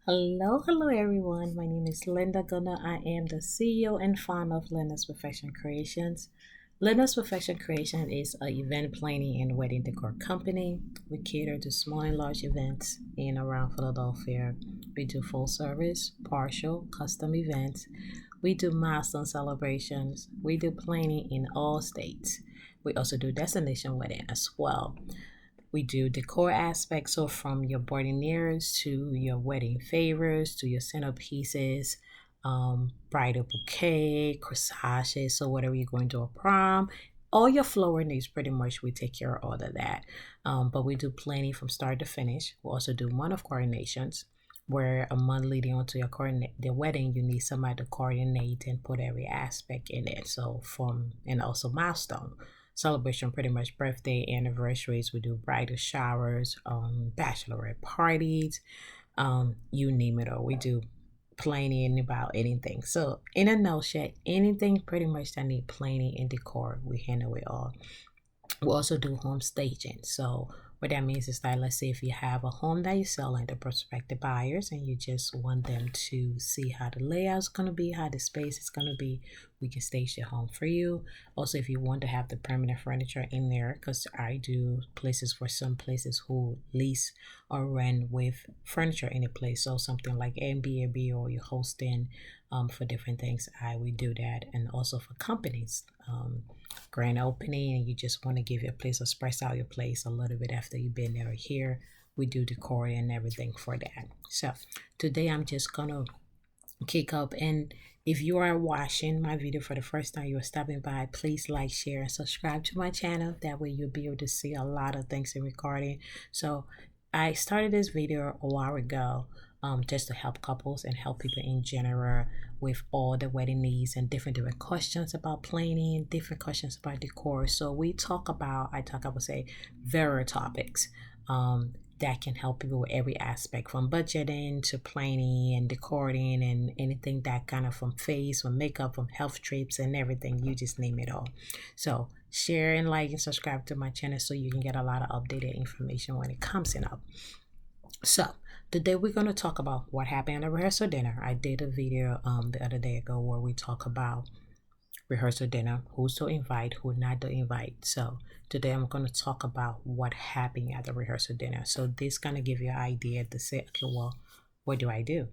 Hello everyone. My name is Linda Gunner. I am the CEO and founder of Linda's Perfection Creations. Linda's Perfection Creation is an event planning and wedding decor company. We cater to small and large events in around Philadelphia. We do full service, partial, custom events. We do milestone celebrations. We do planning in all states. We also do destination wedding as well. We do decor aspects, so from your bordiniers to your wedding favors to your centerpieces, bridal bouquet, corsages, so whatever you're going to a prom, all your flower needs pretty much we take care of all of that. But we do planning from start to finish. We also do month of coordinations where a month leading on to your the wedding, you need somebody to coordinate and put every aspect in it. So from and also milestone celebration, pretty much birthday, anniversaries. We do bridal showers, bachelorette parties, you name it, or we do planning about anything. So in a nutshell, anything pretty much that need planning and decor, we handle it all. We also do home staging. So what that means is that, let's say if you have a home that you're selling to prospective buyers and you just want them to see how the layout's going to be, how the space is going to be, we can stage the home for you. Also, if you want to have the permanent furniture in there, because I do places for some places who lease or rent with furniture in a place, so something like Airbnb or you're hosting for different things, I would do that. And also for companies, grand opening, and you just want to give your place or express out your place a little bit after you've been there or here, we do decor and everything for that. So today I'm just gonna kick up, and if you are watching my video for the first time, you're stopping by, please like, share, and subscribe to my channel. That way you'll be able to see a lot of things in recording. So I started this video a while ago, just to help couples and help people in general with all the wedding needs and different questions about planning, different questions about decor. So I would say, various topics that can help people with every aspect, from budgeting to planning and decorating and anything that kind of, from face, from makeup, from health trips and everything, you just name it all. So share and like and subscribe to my channel so you can get a lot of updated information when it comes in up. So today we're going to talk about what happened at a rehearsal dinner. I did a video the other day ago where we talk about rehearsal dinner, who's to invite, who not to invite. So today I'm going to talk about what happened at the rehearsal dinner. So this kind of give you an idea to say, okay, well, what do I do?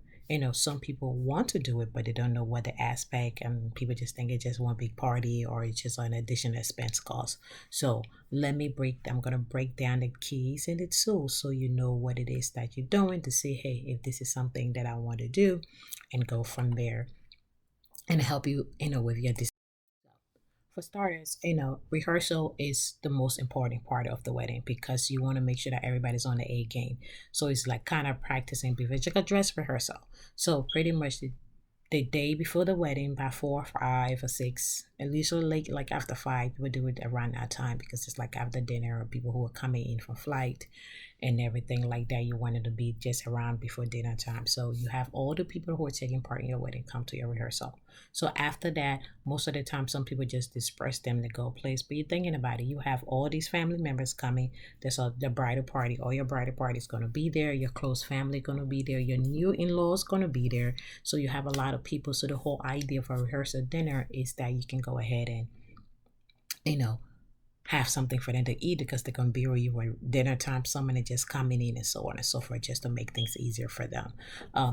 Some people want to do it, but they don't know what the aspect, and people just think it's just one big party or it's just an additional expense cost. So I'm going to break down the keys and the tools so you know what it is that you're doing to say, hey, if this is something that I want to do, and go from there and help you, with your decision. For starters, rehearsal is the most important part of the wedding because you want to make sure that everybody's on the A game. So it's like kind of practicing before, it's like a dress rehearsal. So pretty much the day before the wedding, by 4 or 5 or 6, at least so late, like after 5, people do it around that time because it's like after dinner or people who are coming in from flight and everything like that. You want it to be just around before dinner time. So you have all the people who are taking part in your wedding come to your rehearsal. So after that, most of the time, some people just disperse them to go place. But you're thinking about it, you have all these family members coming. There's the bridal party. All your bridal party is going to be there. Your close family going to be there. Your new in-laws going to be there. So you have a lot of people. So the whole idea of a rehearsal dinner is that you can go ahead and, have something for them to eat because they're going to be where you were dinner time. Someone is just coming in and so on and so forth, just to make things easier for them.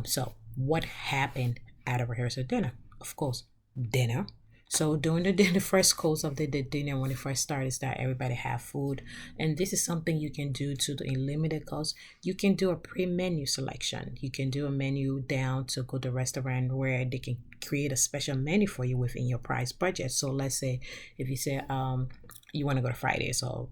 So what happened at a rehearsal dinner? Of course, dinner. So during the dinner, first course of the dinner, when it first started, is that everybody have food, and this is something you can do to the limited cost. You can do a pre-menu selection. You can do a menu down to go to restaurant where they can create a special menu for you within your price budget. So let's say if you say you want to go to Fridays, so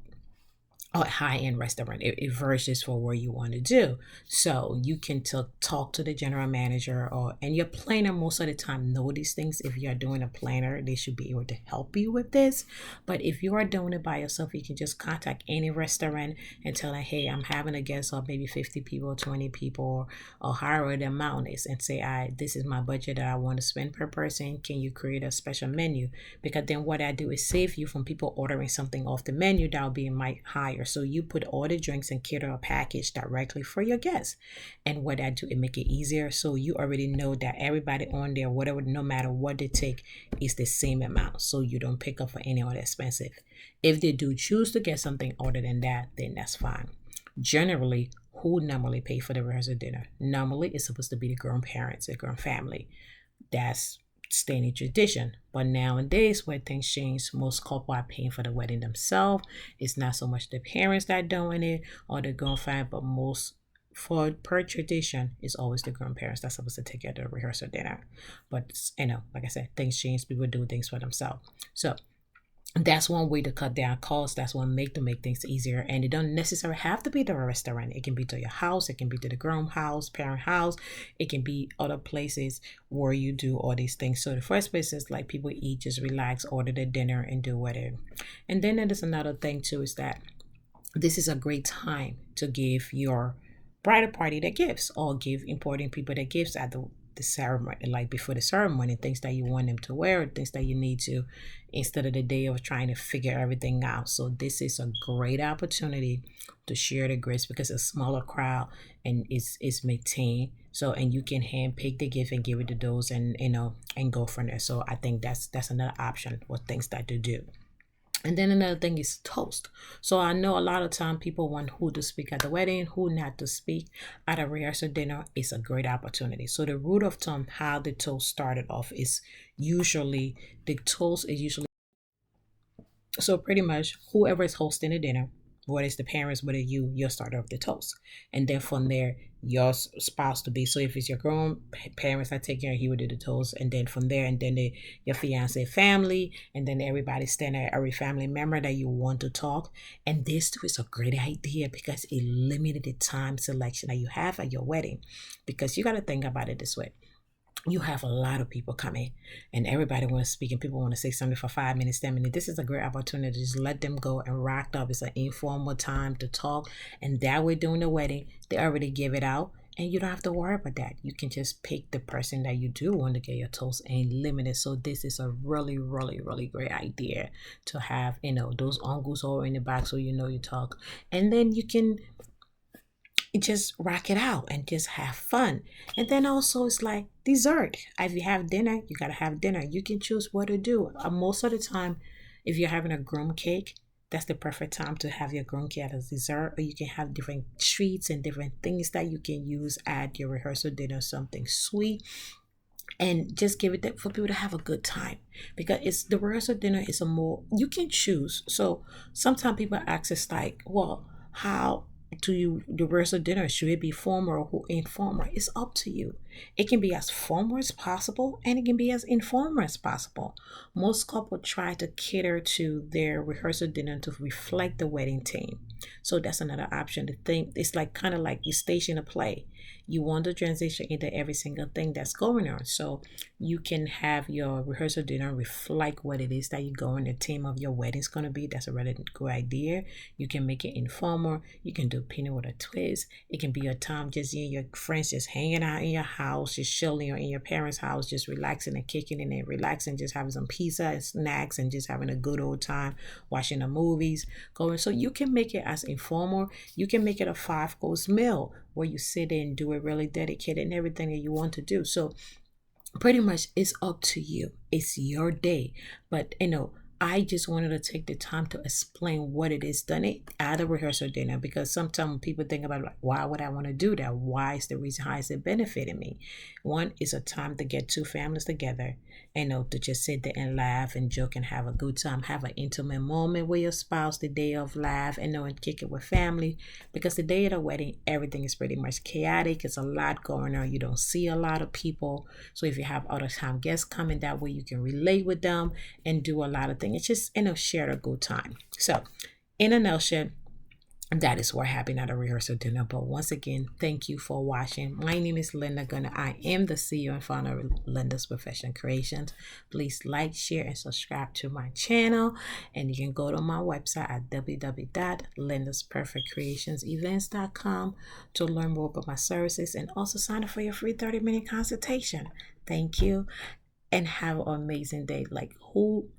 a high-end restaurant, it versus for where you want to do. So you can talk to the general manager, and your planner most of the time know these things. If you're doing a planner, they should be able to help you with this. But if you are doing it by yourself, you can just contact any restaurant and tell them, hey, I'm having a guest of maybe 50 people, 20 people, or however the amount is, and say, this is my budget that I want to spend per person. Can you create a special menu? Because then what I do is save you from people ordering something off the menu that will be in my higher cater. So you put all the drinks and cater a package directly for your guests. And what I do, it make it easier. So you already know that everybody on there, whatever, no matter what they take, is the same amount. So you don't pick up for any other expensive. If they do choose to get something other than that, then that's fine. Generally, who normally pay for the rehearsal dinner? Normally, it's supposed to be the grandparents, the grand family. That's standing tradition. But nowadays, when things change, most couple are paying for the wedding themselves. It's not so much the parents that are doing it or the grandfather, but most for per tradition, it's always the grandparents that's supposed to take care of the rehearsal dinner. But like I said, things change. People do things for themselves. So that's one way to cut down costs. That's one way to make things easier. And it don't necessarily have to be the restaurant. It can be to your house. It can be to the groom house, parent house. It can be other places where you do all these things. So the first place is like people eat, just relax, order the dinner and do whatever. And then there's another thing too, is that this is a great time to give your bridal party the gifts, or give important people the gifts at the ceremony, like before the ceremony, things that you want them to wear, things that you need to, instead of the day of trying to figure everything out. So this is a great opportunity to share the grace, because it's a smaller crowd and it's maintained. So, and you can hand pick the gift and give it to those, and and go from there. So I think that's another option or things that to do. And then another thing is toast. So I know a lot of time people want who to speak at the wedding, who not to speak at a rehearsal dinner. Is a great opportunity. So the rule of thumb, how the toast started off, is usually the toast is usually, so pretty much whoever is hosting the dinner, whether it's the parents, whether you'll start off the toast. And then from there, your spouse to be. So if it's your grown parents that take care, he would do the toast. And then from there, and then your fiance family, and then everybody stand there, every family member that you want to talk. And this too is a great idea, because it limited the time selection that you have at your wedding. Because you got to think about it this way. You have a lot of people coming, and everybody wants to speak, and people want to say something for 5 minutes, 10 minutes. This is a great opportunity to just let them go and rock up. It's an informal time to talk, and that way during the wedding, they already give it out, and you don't have to worry about that. You can just pick the person that you do want to get your toast and limit it. So this is a really, really, really great idea to have, those uncles all in the back, so you talk, and then you can just rock it out and just have fun. And then also it's like dessert. If you have dinner, you gotta have dinner. You can choose what to do. Most of the time, if you're having a groom cake, that's the perfect time to have your groom cake as dessert. Or you can have different treats and different things that you can use at your rehearsal dinner, something sweet, and just give it for people to have a good time. Because it's the rehearsal dinner is a more, you can choose. So sometimes people ask us like, well, how do you the rehearsal dinner? Should it be formal or informal? It's up to you. It can be as formal as possible, and it can be as informal as possible. Most couples try to cater to their rehearsal dinner to reflect the wedding theme. So that's another option. The thing, it's like kind of like you station a play. You want to transition into every single thing that's going on. So you can have your rehearsal dinner reflect what it is that you're going, the theme of your wedding is going to be. That's a really good idea. You can make it informal. You can do pinning with a twist. It can be a time just you and your friends just hanging out in your house, just chilling, or in your parents' house, just relaxing and kicking in and relaxing, just having some pizza and snacks and just having a good old time watching the movies going. So you can make it as informal. You can make it a 5-course meal where you sit and do it really dedicated and everything that you want to do. So pretty much it's up to you. It's your day. But I just wanted to take the time to explain what it is done it at a rehearsal dinner, because sometimes people think about like, why would I want to do that? Why is the reason? How is it benefiting me? One is a time to get two families together, to just sit there and laugh and joke and have a good time, have an intimate moment with your spouse, the day of laugh, and kick it with family. Because the day of the wedding, everything is pretty much chaotic. It's a lot going on. You don't see a lot of people. So if you have other time guests coming, that way you can relate with them and do a lot of things. It's just share a good time. So in a nutshell, that is what happened at a rehearsal dinner. But once again, thank you for watching. My name is Linda Gunner. I am the CEO and founder of Linda's Perfection Creations. Please like, share, and subscribe to my channel. And you can go to my website at www.lyndaperfect.creationsevents.com to learn more about my services, and also sign up for your free 30-minute consultation. Thank you, and have an amazing day. Like, who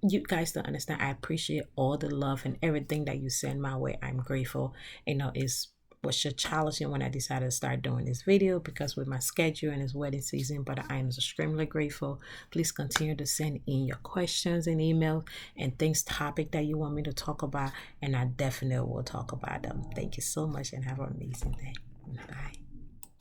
You guys don't understand. I appreciate all the love and everything that you send my way. I'm grateful. It's was just challenging when I decided to start doing this video because with my schedule and it's wedding season, but I am extremely grateful. Please continue to send in your questions and emails and things, topic that you want me to talk about, and I definitely will talk about them. Thank you so much and have an amazing day. Bye.